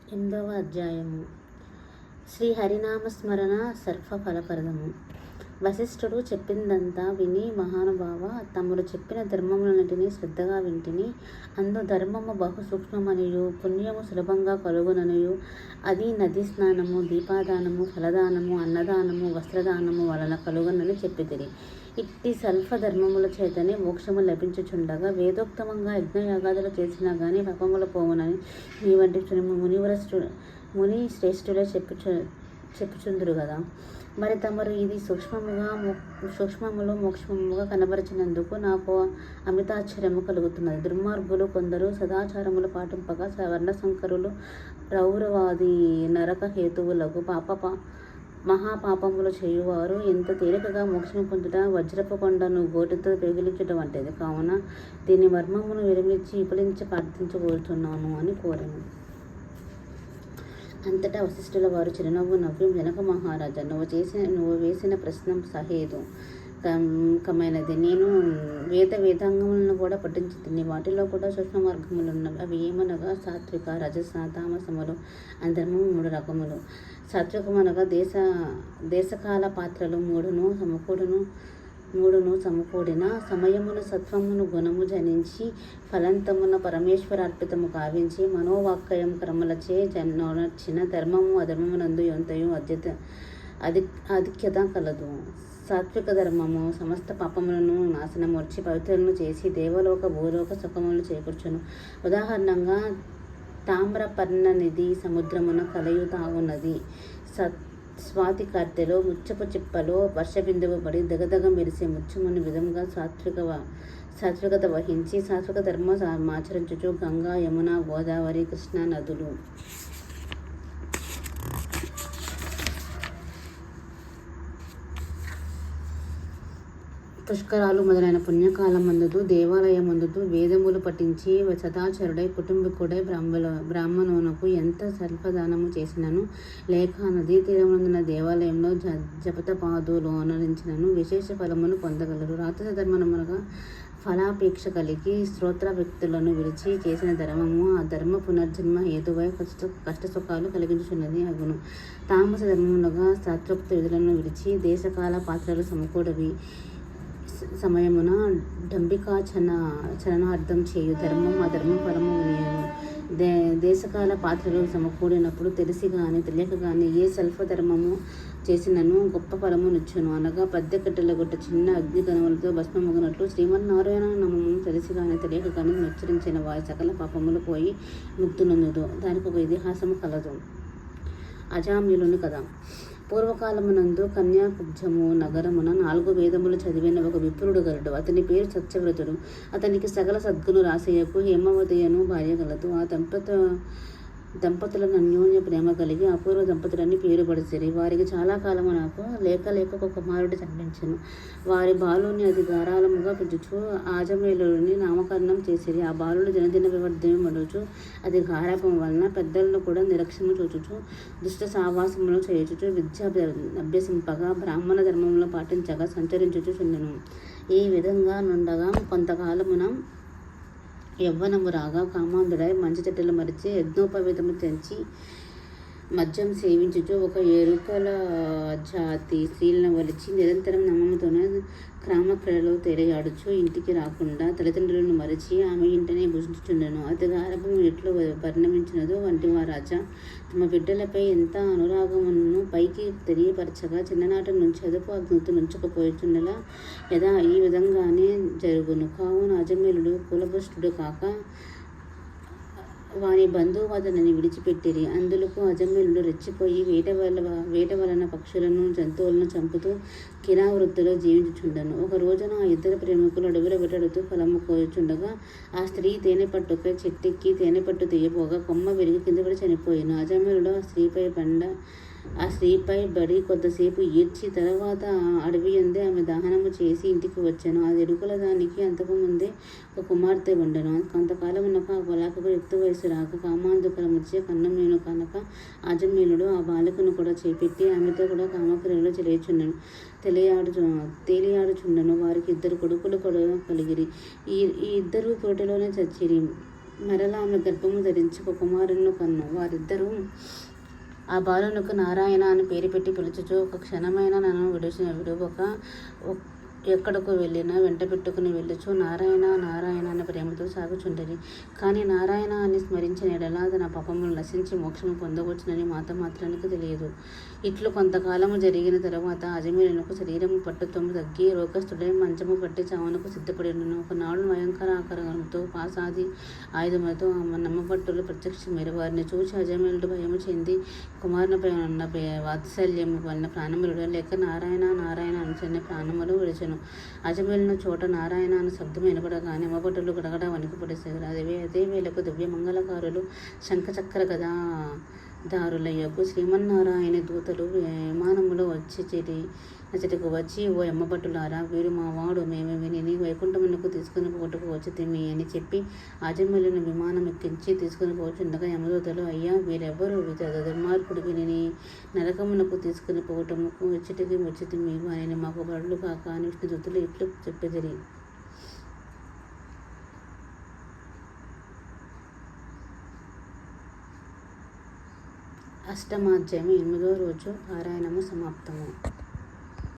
ఎనిమిదవ అధ్యాయము. శ్రీ హరినామస్మరణ సర్వఫలప్రదము. వశిష్ఠుడు చెప్పిందంతా విని, మహానుభావ, తమరు చెప్పిన ధర్మములన్నిటినీ శ్రద్ధగా వింటిని. అందు ధర్మము బహు సూక్ష్మమనియు పుణ్యము సులభంగా కలుగుననియు, అది నదీ స్నానము, దీపాదానము, ఫలదానము, అన్నదానము, వస్త్రదానము వలన కలుగునని చెప్పితిరి. ఇట్టి స్వల్ప ధర్మముల చేతనే మోక్షము లభించుచుండగా, వేదోక్తమంగా యజ్ఞయాగాదులు చేసినా గాని పాపములు పోవునని మీ వంటి ముని శ్రేష్ఠులే చెప్పుచుందురు గదా. మరి తమరు ఇది సూక్ష్మములు మోక్షముగా కనబరిచినందుకు నాకు అమితాశ్చర్యము కలుగుతున్నది. దుర్మార్గులు కొందరు సదాచారములు పాటింపగా వర్ణశంకరులు రౌరవాది నరక హేతువులకు మహాపాపములు చేయువారు ఎంత తేలికగా మోక్షము పొందుట వజ్రపు కొండను గోటితో పెగిలించుట వంటిది. కావున దీని మర్మమును విరమించి విపులించి ప్రార్థించబోతున్నాను అని కోరాను. అంతటా వశిష్ఠుల వారు చిరునవ్వు నవ్వి, జనక మహారాజా, నువ్వు వేసిన ప్రశ్న సహేతుకమైనది. నేను వేదాంగములను కూడా పఠించుతుంది. వాటిలో కూడా సూక్ష్మ మార్గములున్నవి. అవి ఏమనగా సాత్విక, రజస, తామసములు అని ధర్మము 3 రకములు. సాత్వికమనగా దేశకాల పాత్రలు మూడును సమకూడిన సమయమును సత్వమును గుణము జనించి ఫలంతమున పరమేశ్వరార్పితము కావించి మనోవాక్కాయం క్రమలచే నొనర్చిన ధర్మము అధర్మమునందు ఎంతయో ఆధిక్యత కలదు. సాత్విక ధర్మము సమస్త పాపములను నాశనమర్చి పవిత్రులను చేసి దేవలోక భూలోక సుఖములను చేకూర్చును. ఉదాహరణంగా తామ్రపర్ణ నిధి సముద్రమున కలయుతాగున్నది. స్వాతి కార్తెలో ముచ్చపు చిప్పలో వర్షబిందువు పడి దగదగ మెరిసే ముత్యముని విధంగా సాత్వికత వహించి సాత్విక ధర్మమాచరించుచు గంగా, యమున, గోదావరి, కృష్ణా నదులు, పుష్కరాలు మొదలైన పుణ్యకాలమందు దేవాలయమందు వేదములు పఠించి సదాచారుడై కుటుంబీకుడై బ్రాహ్మణునకు ఎంత స్వల్పదానము చేసినను, లేక నదీ తీరమునందున దేవాలయంలో జపతపాదులోనరించినను విశేష ఫలమును పొందగలరు. రాక్షస ధర్మమునగా ఫలాపేక్ష కలిగి స్తోత్ర వ్యక్తులను విడిచి చేసిన ధర్మము ఆ ధర్మ పునర్జన్మ హేతువై కష్టసుఖాలు కలిగించున్నది అగును. తామస ధర్మమునగా శాస్త్రోక్త విధులను విడిచి దేశకాల పాత్రలు సమకూడవి సమయమున డంబికా చలనార్థం చేయు ధర్మం ఆ ధర్మ ఫలము వినియను. దేశకాల పాత్రలు సమకూడినప్పుడు తెలిసి గాని తెలియక గాని ఏ స్వల్ప ధర్మము చేసినను గొప్ప ఫలము నిచ్చును. అనగా పద్దెకట్టెల గుట్ట చిన్న అగ్ని కనుమలతో భస్మమగునట్లు శ్రీమన్నారాయణ నామము తెలిసి గాని తెలియక గాని ఉచ్చరించిన వారి సకల పాపములు పోయి ముక్తునందుదు. దానికి ఒక ఇతిహాసము కలదు. అజామ్యులుని కథ. పూర్వకాలమునందు కన్యాకుబ్జము నగరమున 4 వేదములు చదివిన ఒక విప్రుడు గలడు. అతని పేరు సత్యవ్రతుడు. అతనికి సకల సద్గుణ రాశయ్యకు హేమవతి అను భార్య గలదు. ఆ దంపతులను అన్యోన్య ప్రేమ కలిగి అపూర్వ దంపతులని పేరు పడిసిరి. వారికి చాలా కాలము నాకు లేక ఒక కుమారుడు జన్మించెను. వారి బాలుని అది ధారాళముగా పెంచుచు ఆజమేలుని నామకరణం చేసిరి. ఆ బాలుడు దినదిన వివర్ధనమడుచు అది గారాపం వలన పెద్దలను కూడా నిరక్షము చూచుచు దుష్ట సావాసములను చేయుచుచు విద్య అభ్యసింపగా బ్రాహ్మణ ధర్మములను పాటించగా సంచరించుచు చుండెను. ఈ విధంగా నుండగా కొంతకాలమున యవ్వనము రాగా కామాంధుడై మంచి చెట్టులు మరిచి యజ్ఞోపవీతము తెంచి మద్యం సేవించుచు ఒక ఎరుకల జాతి స్త్రీలను వలిచి నిరంతరం నమ్మముతోనే క్రామక్రీడలో తేలియాడుచు ఇంటికి రాకుండా తల్లిదండ్రులను మరిచి ఆమె ఇంటనే భుజించుచుండెను. అతి గారాభము ఎట్లు పరిణమించినదో వంటి రాజా తమ బిడ్డలపై ఎంత అనురాగమును పైకి తెలియపరచగా చిన్ననాటి నుంచి అదుపు అగ్నితో నుంచకపోయిచుండలా ఈ విధంగానే జరుగును. కావున అజమేలుడు కులభ్రష్టుడు కాక వాని బంధువదనని విడిచిపెట్టిరి. అందులకు అజమేలుడు రెచ్చిపోయి వేట వలన పక్షులను జంతువులను చంపుతూ కిరావృత్తిలో జీవించుచుండెను. ఒక రోజున ఆ 2 ప్రేమికులు అడవిలో వేటాడుతూ ఫలము కోయుచుండగా ఆ స్త్రీ తేనెపట్టుపై చెట్టెక్కి తేనెపట్టు తీయబోగా కొమ్మ విరిగి కిందపడి చనిపోయాను. అజమేలుడు ఆ స్త్రీపై బడి కొంతసేపు ఈడ్చి తర్వాత అడవి అందే ఆమె దహనము చేసి ఇంటికి వచ్చాను. ఆ ఎరుకల దానికి అంతకుముందే ఒక కుమార్తె ఉండెను. కొంతకాలమునకు ఆ బాలికకు యుక్త వయసు రాక కామాంధుకల మధ్య కన్నమేను కనుక అజమేలుడు ఆ బాలికను కూడా చేపెట్టి ఆమెతో కూడా కామక్రియలో తేలియాడుచుండెను. వారికి 2 కొడుకులు కలిగిరి. ఈ 2 పోటీలోనే చచ్చిరి. మరలా ఆమె గర్భము ధరించి ఒక కుమారుని కన్ను. వారిద్దరూ ఆ బాలునకు నారాయణ అని పేరు పెట్టి పిలుచుచు ఒక క్షణమైన నన్ను విడువక ఎక్కడకు వెళ్ళినా వెంట పెట్టుకుని వెళ్ళుచు నారాయణ నారాయణ అనే ప్రేమతో సాగుచుండేది. కానీ నారాయణ అని స్మరించిన ఎడలా తన పాపములు నశించి మోక్షము పొందవచ్చునని మాత్రానికి తెలియదు. ఇట్లు కొంతకాలము జరిగిన తరువాత అజమీరునకు శరీరము పట్టుతము తగ్గి రోగస్థుడై మంచము పట్టి చావునకు సిద్ధపడినను. ఒకనాడు భయంకర ఆకారంతో పాసాది ఆయుధములతో నమ్మపట్టులు ప్రత్యక్షమైన వారిని చూసి అజమీరుడు భయము చెంది కుమారునిపై ఉన్న వాత్సల్యము వలన ప్రాణములు లేక నారాయణ నారాయణ అనుసరిన ప్రాణములు విడిచెను. అజమేలిన చోట నారాయణ అన్న శబ్దం వినపడగానే అమ్మభటులు గడగడ వణికిపడేశారు. అదే వేళకు దివ్య మంగళకారులు శంఖచక్ర గదాదారులయ్యకు శ్రీమన్నారాయణ దూతలు విమానములో అచ్చటికి వచ్చి, ఓ అమ్మభటులారా, వీరు మా వాడు, మేము విని వైకుంఠమునకు తీసుకుని పోటుకు వచ్చితిమి అని చెప్పి అజమేలును విమానం ఎక్కించి తీసుకుని పోచుండగా యమదూతలు, అయ్యా వీరెవ్వరు? దుర్మార్గుడు విని నరకమునకు తీసుకుని పోవటముకు వచ్చితిమి వారిని మాకు బడులు కాక అని విష్ణుదూతలు ఇట్లు చెప్పెదిరి. అష్టమాధ్యాయము 8వ రోజు పారాయణము సమాప్తము.